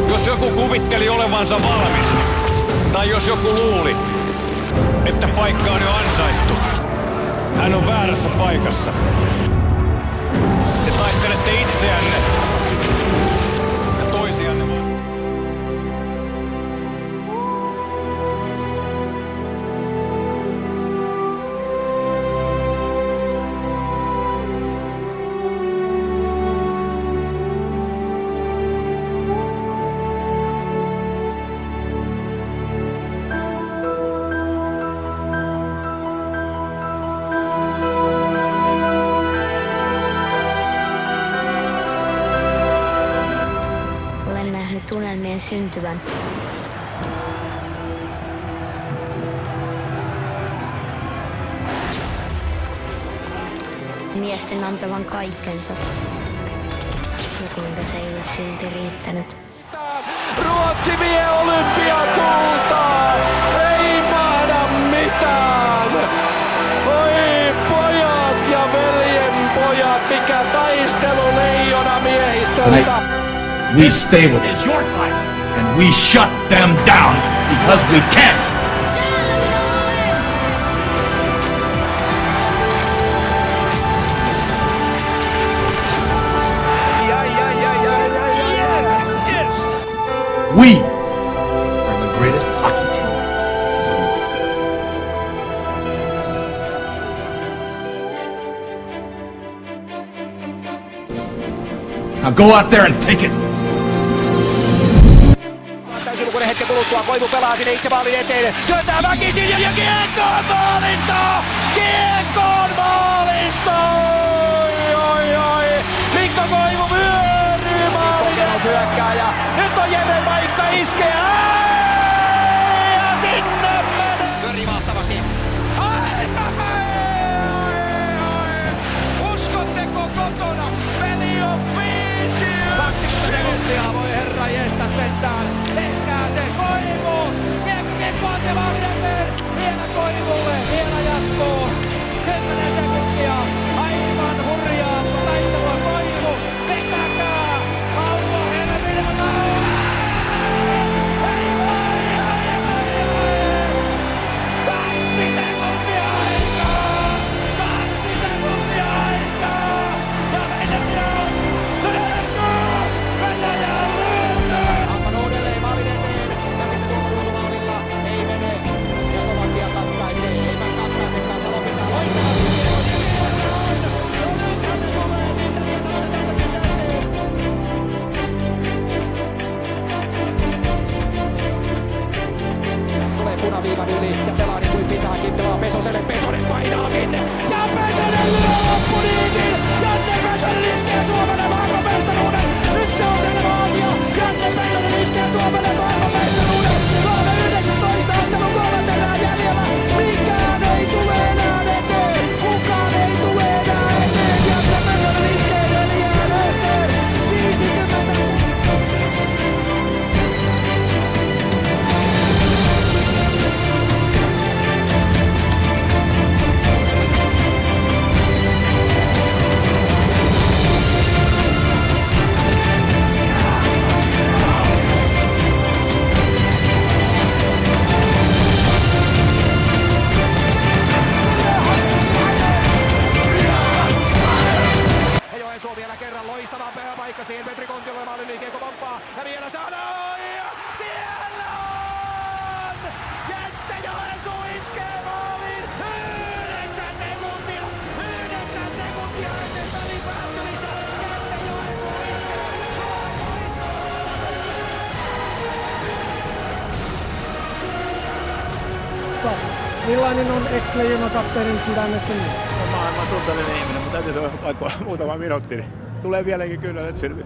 Jos joku kuvitteli olevansa valmis, tai jos joku luuli, että paikka on jo ansaittu, hän on väärässä paikassa. Te taistelette itseänne ja toisianne vastaan. Tunnelmien syntyvän. Miesten antavan kaikkensa. Ja kuinka se ei ole silti riittänyt. Ruotsi vie olympiakultaa! Ei mahda mitään! Oi pojat ja veljen pojat, mikä taistelu leijona miehistöltä! We stay with it. It's your time. And we shut them down because we can. We are the greatest hockey team. Now go out there and take it. Täysilukuinen hetken kuluttua, Koivu pelaa sinne itse maalin eteen, työntää väkisin ja kiekkoon maalista! Kiekkoon maalista! Oi! Mikko Koivu vyöryy maalin hyökkääjä. Nyt on Jere paikka iskeä! Ja sinne menee! Pyörii mahtavasti. Uskotteko kotona? Peli on 5! 20 sekuntia, voi herra jestä sentään. Tehkää se Koivu! Kiekkoa se maalin eteen! Vielä Koivulle, vielä jatkuu. 10 sekuntia. Aivan hurjaa taistelua Koivu. Vetäkää! Laula helvetin laula! Ei voi! 2 sekuntia aikaa! 2 sekuntia aikaa! Ja mennään! Hampano uudelleen maalin eteen ja sitten tuolta ulkomaalilla ei mene. Slovakia katkaisee, eipäs katkaisekaan, Salo pitää loistaa. Tulee punaviivan yli ja pelaa niin kuin pitääkin, pelaa Pesoselle, Pesonen painaa sinne ja Pesonen lyö loppuniitin! Janne Pesonen iskee Suomelle maailmanmestaruuden! Nyt se on selvä asia! Janne Pesonen iskee Suomelle maailmanmestaruuden! 3-19 ottelun 3 erää jäljellä! Mikään ei tule enää eteen! Kukaan ei tule enää eteen! Janne Pesonen iskee 4 eteen! 50! Siihen Petri Kontiolle maalin liikeeko pomppaa ja vielä saadaan ja siellä on! Jesse Joensuu iskee maaliin! 9 sekuntia! 9 sekuntia ennen pelin päättymistä! Jesse Joensuu iskee! Millainen on ex-Leijona kapteenin sydämessä nyt? Mä tuntelen ihminen, mutta täytyy vaikka muutama minuutti, niin tulee vieläkin kyllä nyt selviä.